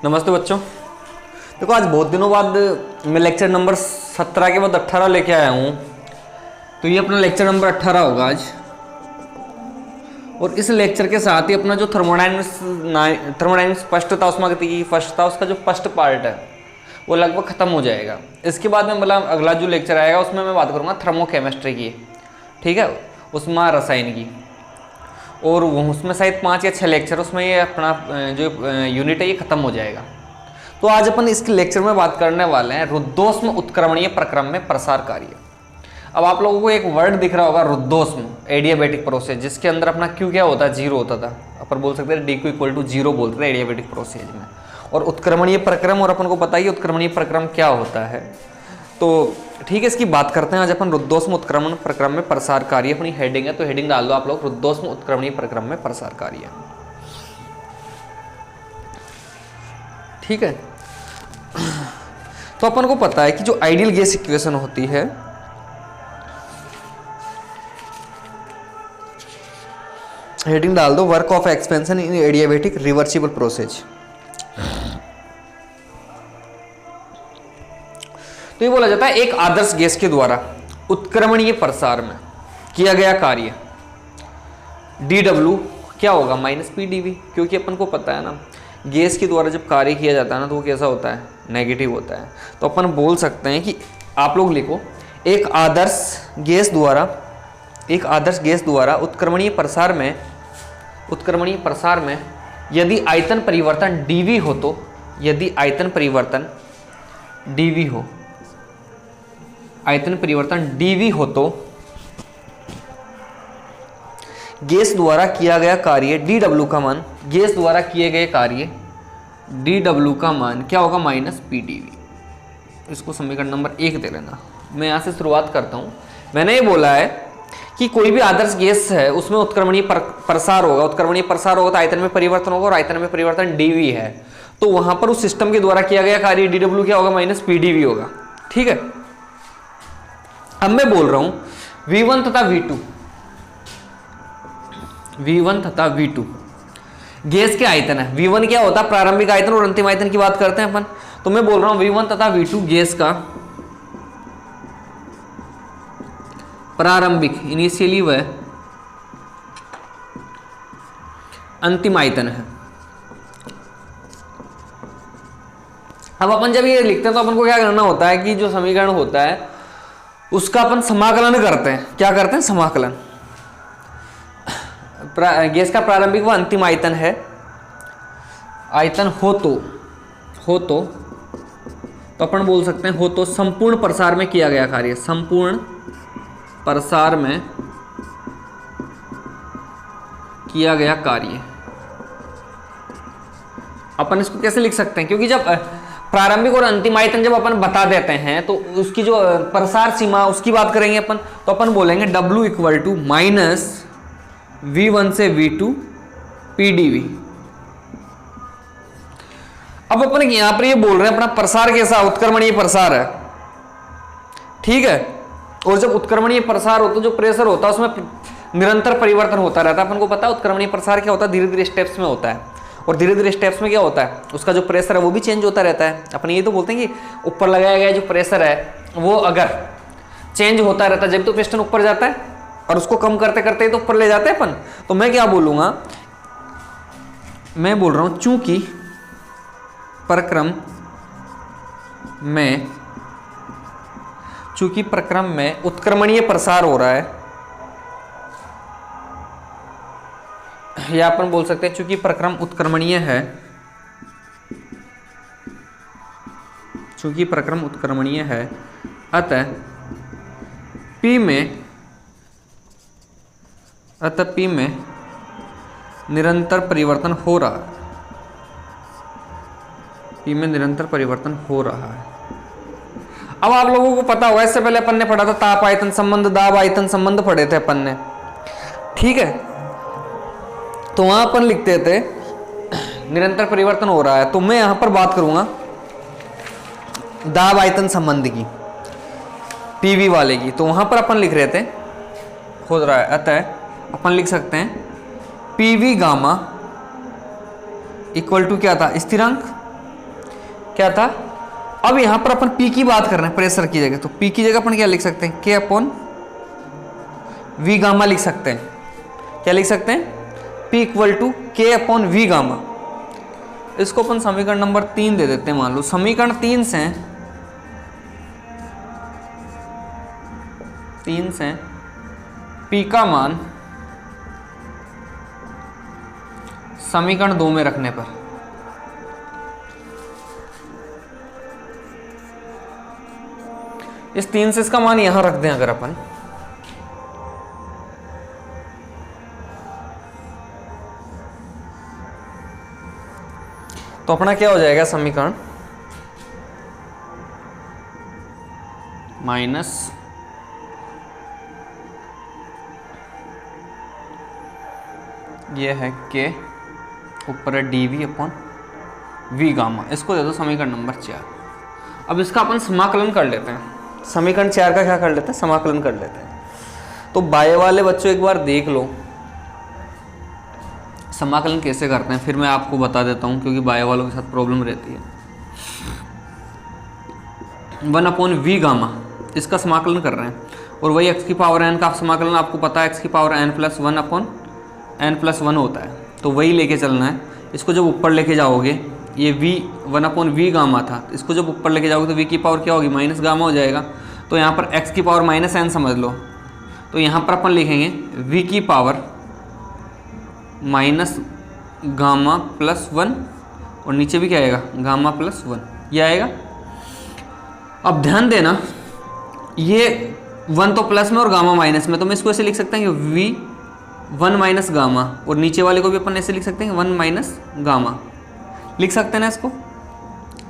नमस्ते बच्चों। देखो आज बहुत दिनों बाद मैं लेक्चर नंबर 17 के बाद 18 लेके आया हूँ। तो ये अपना लेक्चर नंबर 18 होगा आज। और इस लेक्चर के साथ ही अपना जो थर्मोडायनेमिक्स फर्स्ट था उसका जो फर्स्ट पार्ट है वो लगभग खत्म हो जाएगा। इसके बाद में मतलब अगला जो लेक्चर आएगा उसमें मैं बात करूँगा थर्मोकेमिस्ट्री की, ठीक है, उसमें रसायन की। और वो उसमें शायद 5 या 6 लेक्चर, उसमें ये अपना जो यूनिट है ये खत्म हो जाएगा। तो आज अपन इस लेक्चर में बात करने वाले हैं रुद्धोष्म उत्क्रमणीय प्रक्रम में प्रसार कार्य। अब आप लोगों को एक वर्ड दिख रहा होगा रुद्धोष्म एडियाबैटिक प्रोसेस, जिसके अंदर अपना क्यू क्या होता है, जीरो होता था। अपन बोल सकते हैं D Q equal to zero बोलते थे एडियाबैटिक प्रोसेस में। और उत्क्रमणीय प्रक्रम, और अपन को पता ही उत्क्रमणीय प्रक्रम क्या होता है। तो ठीक है, इसकी बात करते हैं आज अपन रुद्धोष्म उत्क्रमण प्रक्रम में प्रसार कार्य। अपनी हेडिंग है तो हेडिंग डाल दो आप लोग, रुद्धोष्म उत्क्रमणीय प्रक्रम में प्रसार कार्य। ठीक है, तो अपन को पता है कि जो आइडियल गैस इक्वेशन होती है हेडिंग डाल दो work of expansion in adiabatic reversible process. तो ये बोला जाता है एक आदर्श गैस के द्वारा उत्क्रमणीय प्रसार में किया गया कार्य dW क्या होगा माइनस PdV, क्योंकि अपन को पता है ना गैस के द्वारा जब कार्य किया जाता है ना तो वो कैसा होता है, नेगेटिव होता है। तो अपन बोल सकते हैं कि आप लोग लिखो एक आदर्श गैस द्वारा उत्क्रमणीय प्रसार में यदि आयतन परिवर्तन dV हो तो, यदि आयतन परिवर्तन dV हो तो गैस द्वारा किया गया कार्य dW का मान, गैस द्वारा किए गए कार्य dW का मान क्या होगा माइनस PdV। इसको समीकरण नंबर 1 दे लेना। मैं यहाँ से शुरुआत करता हूँ। मैंने ये बोला है कि कोई भी आदर्श गैस है उसमें उत्क्रमणीय प्रसार होगा। उत्क्रमणीय प्रसार होगा तो आयतन में परिवर्तन होगा, और आयतन में परिवर्तन dV है तो वहां पर उस सिस्टम के द्वारा किया गया कार्य dW क्या होगा माइनस PdV होगा। ठीक है, अब मैं बोल रहा हूं V1 तथा V2 गैस के आयतन है। V1 क्या होता है, प्रारंभिक आयतन, और अंतिम आयतन की बात करते हैं अपन। तो मैं बोल रहा हूं V1 तथा V2 गैस का प्रारंभिक इनिशियली व अंतिम आयतन है। अब अपन जब ये लिखते हैं तो अपन को क्या करना होता है कि जो समीकरण होता है उसका अपन समाकलन करते हैं। क्या करते हैं, समाकलन। गैस का प्रारंभिक व अंतिम आयतन है, आयतन हो तो अपन बोल सकते हैं हो तो संपूर्ण प्रसार में किया गया कार्य, संपूर्ण प्रसार में किया गया कार्य। अपन इसको कैसे लिख सकते हैं, क्योंकि जब प्रारंभिक और अंतिम आयतन जब अपन बता देते हैं तो उसकी जो प्रसार सीमा उसकी बात करेंगे अपन, तो अपन बोलेंगे W equal to minus V1 से V2 PdV। अब अपन यहां पर ये बोल रहे हैं अपना प्रसार कैसा, उत्क्रमणीय प्रसार है। ठीक है, और जब उत्क्रमणीय प्रसार हो तो जो प्रेशर होता है उसमें निरंतर परिवर्तन होता रहता है। अपन को पता है उत्क्रमणीय प्रसार क्या होता है, धीरे धीरे स्टेप्स में होता है, और धीरे धीरे स्टेप्स में क्या होता है उसका जो प्रेशर है वो भी चेंज होता रहता है। अपन ये तो बोलते हैं कि ऊपर लगाया गया जो प्रेशर है वो अगर चेंज होता रहता है जब तो पिस्टन ऊपर जाता है, और उसको कम करते करते तो ऊपर ले जाते हैं अपन। तो मैं क्या बोलूंगा, मैं बोल रहा हूं चूंकि प्रक्रम में उत्क्रमणीय प्रसार हो रहा है, या अपन बोल सकते हैं चूंकि प्रक्रम उत्क्रमणीय है, अतः P में निरंतर परिवर्तन हो रहा है। अब आप लोगों को पता होगा, इससे पहले अपन ने पढ़ा था ताप आयतन संबंध, दाब आयतन संबंध पढ़े थे अपन ने। ठीक है, तो वहां अपन लिखते थे निरंतर परिवर्तन हो रहा है, तो मैं यहां पर बात करूंगा दाब आयतन संबंध की, PV वाले की। तो वहां पर अपन लिख रहे थे हो रहा है, अतः अपन लिख सकते हैं PV गामा इक्वल टू क्या था, स्थिरांक, क्या था, अब यहां पर अपन P की बात कर रहे हैं प्रेशर की जगह, तो P की जगह अपन क्या लिख सकते हैं, K अपॉन V गामा लिख सकते हैं। क्या लिख सकते हैं, P equal to K upon V gamma. इसको अपन समीकरण नंबर 3 दे देते हैं। मान लो समीकरण 3 से P का मान समीकरण 2 में रखने पर इस 3 से इसका मान यहां रख दें अगर अपन, तो अपना क्या हो जाएगा समीकरण माइनस ये है के ऊपर है dv अपॉन v गामा। इसको दे दो समीकरण नंबर 4। अब इसका अपन समाकलन कर लेते हैं, समीकरण 4 का क्या कर लेते हैं, समाकलन कर लेते हैं। तो बाय वाले बच्चों एक बार देख लो समाकलन कैसे करते हैं, फिर मैं आपको बता देता हूँ, क्योंकि बाय वालों के साथ प्रॉब्लम रहती है। 1 अपॉन वी गामा इसका समाकलन कर रहे हैं, और वही x की पावर n का समाकलन आपको पता है x की power n plus 1 upon n plus 1 होता है, तो वही लेके चलना है। इसको जब ऊपर लेके जाओगे, ये v 1 अपॉन वी गामा था, इसको जब ऊपर लेके जाओगे तो v की पावर क्या होगी, माइनस गामा हो जाएगा। तो यहाँ पर x की पावर माइनस n समझ लो, तो यहाँ पर अपन लिखेंगे v की पावर माइनस गामा प्लस 1, और नीचे भी क्या आएगा, गामा प्लस 1, ये आएगा। अब ध्यान देना, ये 1 तो प्लस में और गामा माइनस में, तो मैं इसको ऐसे लिख सकता हूँ कि v 1 माइनस गामा, और नीचे वाले को भी अपन ऐसे लिख सकते हैं 1 माइनस गामा, लिख सकते हैं ना इसको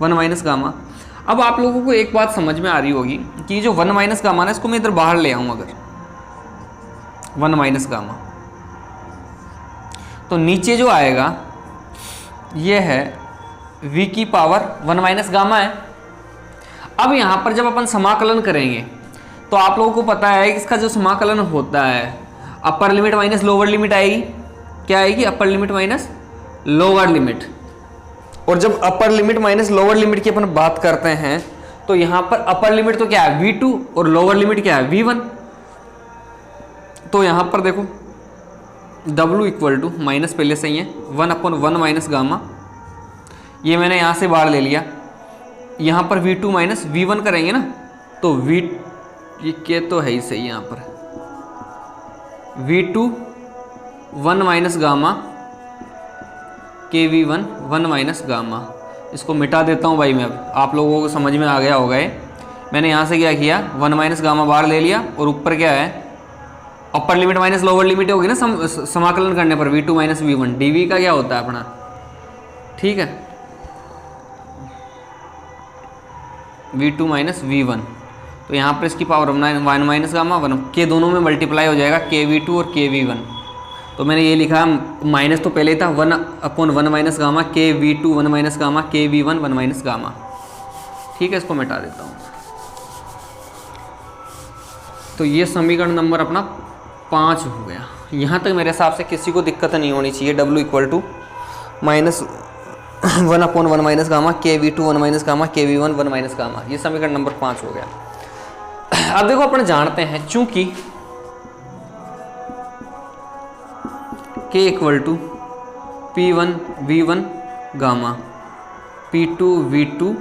1 माइनस गामा। अब आप लोगों को एक बात समझ में आ रही होगी कि जो 1 माइनस गामा ना, इसको मैं इधर बाहर ले आऊँ अगर 1 माइनस गामा, तो नीचे जो आएगा ये है v की पावर 1 माइनस गामा है। अब यहाँ पर जब अपन समाकलन करेंगे तो आप लोगों को पता है कि इसका जो समाकलन होता है upper limit minus lower limit आएगी। क्या आएगी, upper limit minus lower limit. और जब upper limit minus lower limit की अपन बात करते हैं तो यहाँ पर अपर लिमिट तो क्या है v2 और लोअर लिमिट क्या है v1। तो यहाँ पर देखो W इक्वल टू माइनस पहले से ही है 1 अपॉन 1 माइनस गामा, ये मैंने यहाँ से बाहर ले लिया। यहाँ पर V2 माइनस V1 करेंगे ना, तो ये के तो है ही सही, यहाँ पर V2 1 माइनस गामा के V1 1 माइनस गामा। इसको मिटा देता हूँ भाई मैं, अब आप लोगों को समझ में आ गया होगा ये। मैंने यहाँ से क्या किया, 1 माइनस गामा बाहर ले लिया, और ऊपर क्या है upper limit minus lower limit होगी ना समाकलन करने पर v2 माइनस v1, dv का क्या होता है अपना, ठीक है, v2 माइनस v1। तो यहाँ पर इसकी पावर 1 माइनस गामा 1 के दोनों में मल्टीप्लाई हो जाएगा के v2 और के v1। तो मैंने ये लिखा, माइनस तो पहले ही था 1 अपॉन 1 माइनस गामा के v2 1 माइनस गामा के v1 1 माइनस गामा, ठीक है। इसको मिटा देता हूँ। तो ये समीकरण नंबर अपना 5 हो गया। यहाँ तक मेरे हिसाब से किसी को दिक्कत नहीं होनी चाहिए। W equal to minus 1 upon 1 minus gamma के v2 1 माइनस गामा के v1 1 माइनस गामा, ये समीकरण नंबर 5 हो गया। अब देखो अपन जानते हैं चूंकि k equal to P1 V1 gamma P2 V2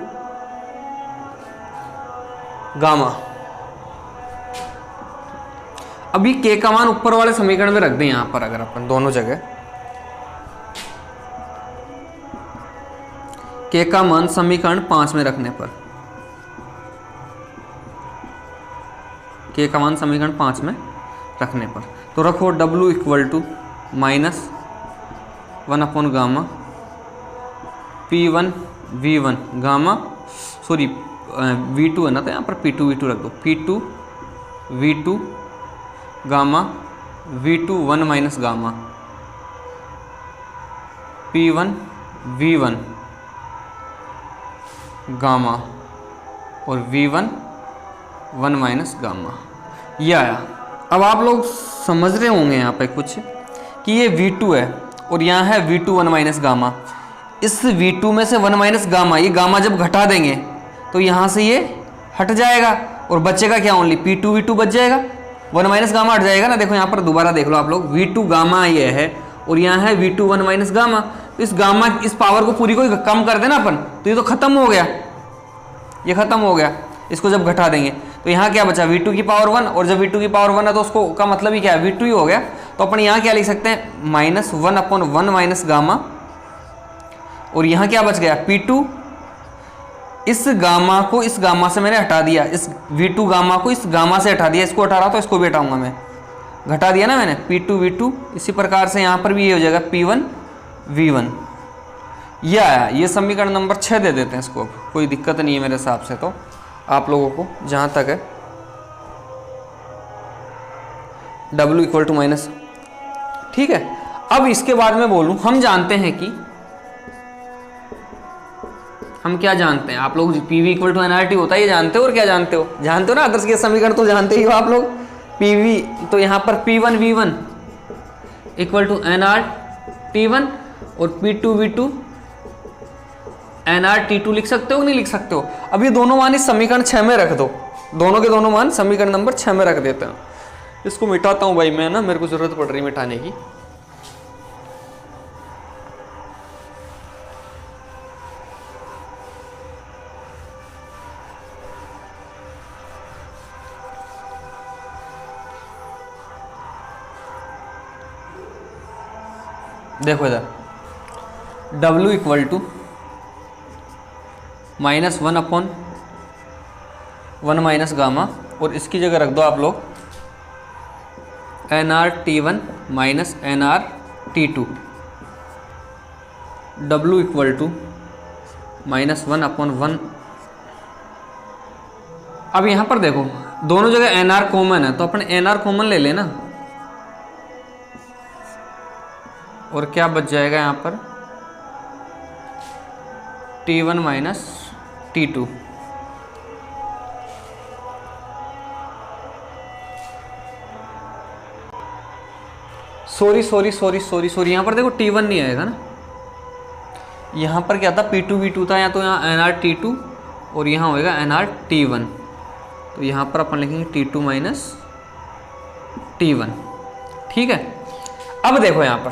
gamma. अभी k का मान ऊपर वाले समीकरण में रख दें, यहां पर अगर अपन दोनों जगह k का मान समीकरण 5 में रखने पर, k का मान समीकरण 5 में रखने पर, तो रखो W equal to minus 1 upon gamma P1 V1 gamma, sorry V2 है ना, तो यहाँ पर P2 V2 रख दो, P2 V2 gamma V2 1 minus gamma P1 V1 gamma और V1 1 माइनस गामा, ये आया। अब आप लोग समझ रहे होंगे यहाँ पे कुछ कि ये V2 है और यहाँ है V2 1 माइनस गामा। इस V2 में से 1 माइनस गामा, ये गामा जब घटा देंगे तो यहाँ से ये हट जाएगा और बचेगा क्या, ओनली P2 V2 बच जाएगा, 1 माइनस गामा हट जाएगा ना। देखो यहाँ पर दोबारा देख लो आप लोग, V2 गामा ये है और यहाँ है V2 1 माइनस गामा। तो इस गामा, इस पावर को पूरी को कम कर देना अपन, तो ये तो खत्म हो गया, ये खत्म हो गया। इसको जब घटा देंगे तो यहाँ क्या बचा, V2 की पावर 1, और जब V2 की पावर 1 है तो उसको का मतलब ही क्या है, V2 ही हो गया। तो अपन यहाँ क्या लिख सकते हैं, -1/1 माइनस गामा, और यहाँ क्या बच गया, P2। इस गामा को इस गामा से मैंने हटा दिया, इस V2 गामा को इस गामा से हटा दिया, इसको हटा रहा तो इसको भी हटाऊंगा मैं, घटा दिया ना मैंने, P2 V2। इसी प्रकार से यहाँ पर भी ये हो जाएगा P1 V1। ये आया, ये समीकरण नंबर 6 दे देते हैं इसको। कोई दिक्कत नहीं है मेरे हिसाब से, तो आप लोगों को जहाँ तक है W इक्वल टू माइनस, ठीक है। अब इसके बाद में बोलूँ, हम जानते हैं कि, हम क्या जानते हैं, आप लोग PV इक्वल टू NRT होता है, ये जानते हो। और क्या जानते हो, जानते हो ना, आदर्श के समीकरण तो जानते ही हो आप लोग। PV तो यहाँ पर P1 V1 equal to NRT1 और P2 V2 NRT2 लिख सकते हो, नहीं लिख सकते हो। अब ये दोनों मान इस समीकरण 6 में रख दो, दोनों के दोनों मान समीकरण नंबर 6 में रख देते हैं। इसको मिटाता हूँ भाई मैं ना, मेरे को जरूरत पड़ रही मिटाने की। देखो इधर W equal to -1/1 minus gamma, और इसकी जगह रख दो आप लोग NRT1 minus NRT2। W equal to -1/1। अब यहाँ पर देखो दोनों जगह NR कॉमन है, तो अपन NR कॉमन ले लेना, और क्या बच जाएगा यहाँ पर, T1 माइनस T2। सॉरी यहाँ पर देखो T1 नहीं आएगा ना, यहाँ पर क्या था, P2 V2 था, या तो यहाँ NRT2 और यहाँ होएगा NRT1। तो यहाँ पर अपन लिखेंगे T2 माइनस T1, ठीक है। अब देखो यहाँ पर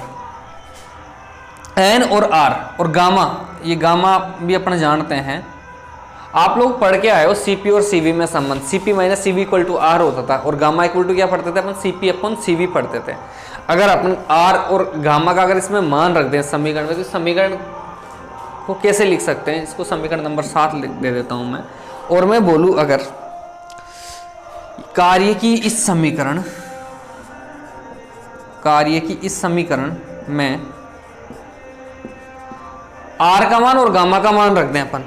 N और R और गामा, ये गामा भी अपन जानते हैं, आप लोग पढ़ के आए हो CP और CV में संबंध। CP minus CV equal to R होता था, और गामा इक्वल टू क्या पढ़ते थे अपन, CP अपॉन CV पढ़ते थे। अगर अपन R और गामा का अगर इसमें मान रख दें समीकरण में, तो समीकरण को कैसे लिख सकते हैं, इसको समीकरण नंबर 7 दे देता हूं मैं। और मैं बोलूं अगर कार्य की इस समीकरण में R का मान और गामा का मान रख दें अपन,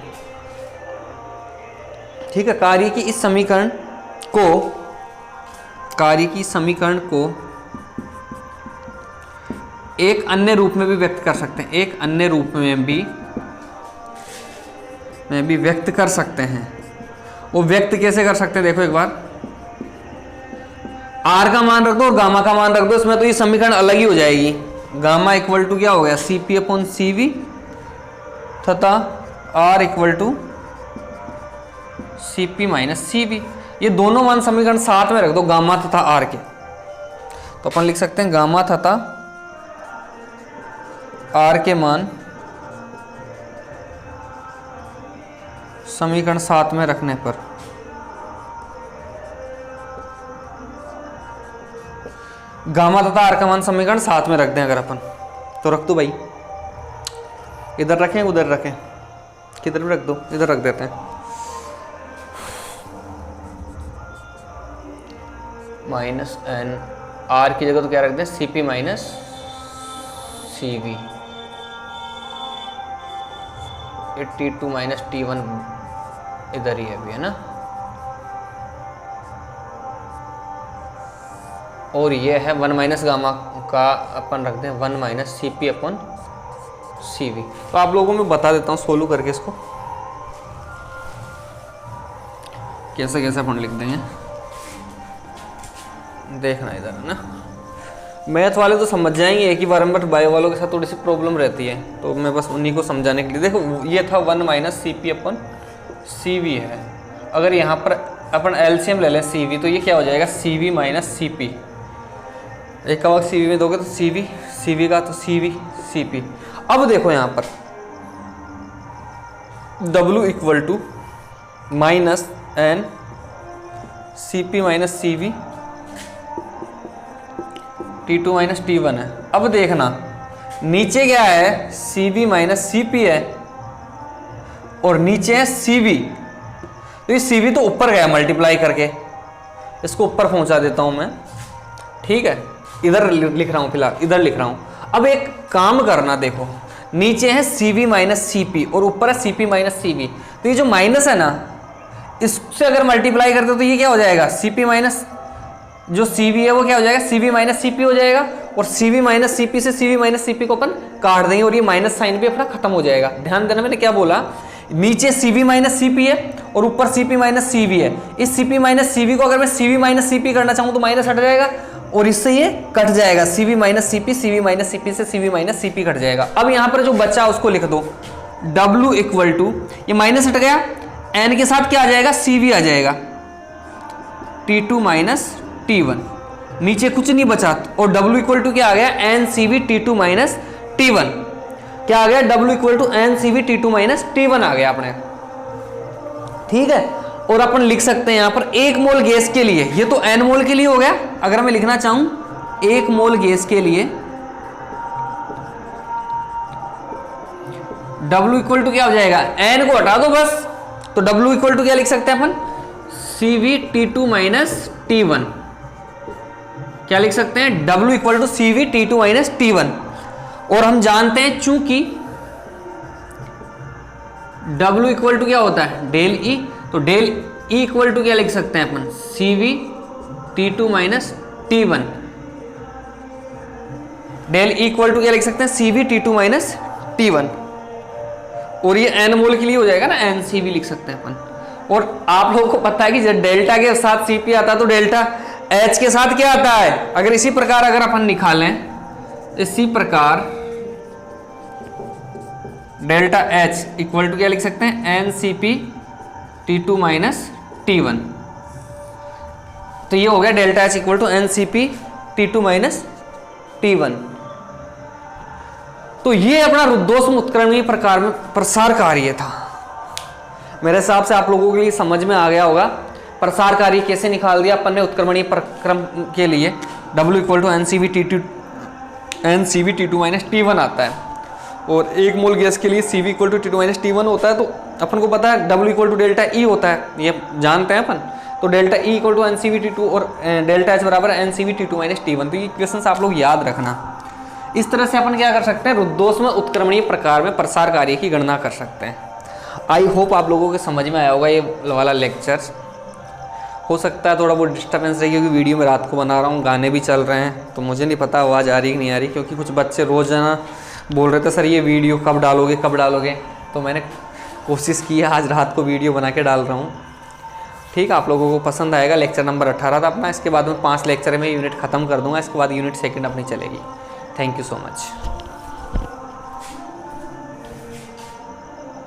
ठीक है। कार्य की इस समीकरण को एक अन्य रूप में भी व्यक्त कर सकते हैं, एक अन्य रूप में भी व्यक्त कर सकते हैं। वो व्यक्त कैसे कर सकते हैं, देखो एक बार, R का मान रख दो और गामा का मान रख दो, इसमें तो ये समीकरण अलग ही हो जाएगी। गामा इक्वल टू क्या हो गया, CP अपॉन CV, तथा R equal to CP minus CV। ये दोनों मान समीकरण 7 में रख दो, गामा तथा R के। तो अपन लिख सकते हैं गामा तथा R के मान समीकरण 7 में रखने पर गामा तथा R का मान समीकरण 7 में रख दें अगर अपन, तो रख दो भाई, इधर रखें उधर रखें, किधर भी रख दो, इधर रख देते हैं। माइनस N, R की जगह तो क्या रख दें, CP माइनस CV। ये T2 माइनस T1 इधर ही है अभी, है ना। और ये है 1 माइनस गामा का अपन रख दें 1 माइनस CP अपॉन CV। तो आप लोगों को मैं बता देता हूँ सोल्व करके इसको कैसे कैसे अपन लिख देंगे, देखना इधर, है ना। मैथ वाले तो समझ जाएंगे कि बारंबार बायो वालों के साथ थोड़ी सी प्रॉब्लम रहती है, तो मैं बस उन्हीं को समझाने के लिए। देखो ये था 1 minus C P upon C V है। अगर यहाँ पर अपन एलसीएम ले लें सी वी, तो ये क्या हो जाएगा C V minus C P. एक का वक्त सी वी में दोगे तो सी वी का तो सी वी सी पी। अब देखो यहाँ पर W equal to minus N C P minus C V T2 minus T1 है। अब देखना नीचे क्या है C V minus C P है और नीचे है सी वी, तो ये सी वी तो ऊपर गया मल्टीप्लाई करके, इसको ऊपर पहुंचा देता हूं मैं, ठीक है। इधर लिख रहा हूं, फिलहाल इधर लिख रहा हूं। अब एक काम करना, देखो नीचे है C V minus C P और ऊपर है C P minus C V, तो ये जो माइनस है ना, इससे अगर मल्टीप्लाई करते हो तो ये क्या हो जाएगा सी पी माइनस जो सी वी है वो क्या हो जाएगा C V minus C P हो जाएगा, और सी वी माइनस सी पी से C V minus C P को अपन काट देंगे और ये माइनस साइन भी अपना खत्म हो जाएगा। ध्यान देना मैंने क्या बोला, नीचे C V minus C P है और ऊपर C P minus C V है। इस C P minus C V को अगर मैं C V minus C P करना चाहूँ तो माइनस हट जाएगा और इससे ये कट जाएगा, C V minus C P, C V minus C P से C V minus C P cut जाएगा। अब यहाँ पर जो बचा उसको लिख दो W इक्वल टू, ये माइनस हट गया, एन के साथ क्या आ जाएगा सी वी आ जाएगा T2 माइनस T1, नीचे कुछ नहीं बचा, और W इक्वल टू क्या आ गया N C V T2 minus T1, क्या आ गया W equal to N C V T2 minus T1 आ गया अपने, ठीक है। और अपन लिख सकते हैं यहाँ पर 1 मोल गैस के लिए, ये तो n मोल के लिए हो गया, अगर मैं लिखना चाहूं 1 मोल गैस के लिए W इक्वल टू क्या हो जाएगा, n को हटा दो बस, तो W इक्वल टू क्या लिख सकते हैं अपन C V T2 minus T1, क्या लिख सकते हैं W equal to C V T2 minus T1। और हम जानते हैं चूंकि W इक्वल टू क्या होता है डेल E, तो डेल E इक्वल टू क्या लिख सकते हैं अपन C V T2 minus T1, del E equal to क्या लिख सकते हैं सी वी T2 माइनस T1, और ये n मोल के लिए हो जाएगा ना एन सी वी लिख सकते हैं अपन। और आप लोगों को पता है कि जब डेल्टा के साथ सी पी आता है तो डेल्टा H के साथ क्या आता है, अगर इसी प्रकार अगर अपन निकालें, इसी प्रकार डेल्टा H इक्वल टू क्या लिख सकते हैं N C P T2 minus T1, तो ये हो गया delta H equal to N C P T2 minus T1। तो ये अपना रुद्धोष्म उत्क्रमणीय प्रकार में प्रसार कार्य था। मेरे हिसाब से आप लोगों के लिए समझ में आ गया होगा प्रसार कार्य कैसे निकाल दिया अपन ने उत्क्रमणीय प्रक्रम के लिए। W equal to N C V T2 minus T1 आता है, और 1 मोल गैस के लिए C V equal to T2 minus T1 होता है, तो अपन को पता है W equal to delta E होता है, ये जानते हैं अपन, तो delta E equal to N C V T2 और डेल्टा H बराबर n C V T2 minus T1। तो ये क्वेश्चन आप लोग याद रखना। इस तरह से अपन क्या कर सकते हैं रुद्धोष्म उत्क्रमणीय प्रकार में प्रसार कार्य की गणना कर सकते हैं। आई होप आप लोगों के समझ में आया होगा ये वाला लेक्चर। हो सकता है थोड़ा बहुत डिस्टर्बेंस रही, क्योंकि वीडियो में रात को बना रहा हूँ, गाने भी चल रहे हैं, तो मुझे नहीं पता आवाज़ आ रही कि नहीं आ रही, क्योंकि कुछ बच्चे रोज़ है ना बोल रहे थे सर ये वीडियो कब डालोगे, तो मैंने कोशिश की है आज रात को वीडियो बना के डाल रहा हूँ। ठीक है, आप लोगों को पसंद आएगा। लेक्चर नंबर 18 था अपना, इसके बाद में 5 लेक्चर में यूनिट ख़त्म कर दूँगा, इसके बाद यूनिट 2 अपनी चलेगी। Thank you so much.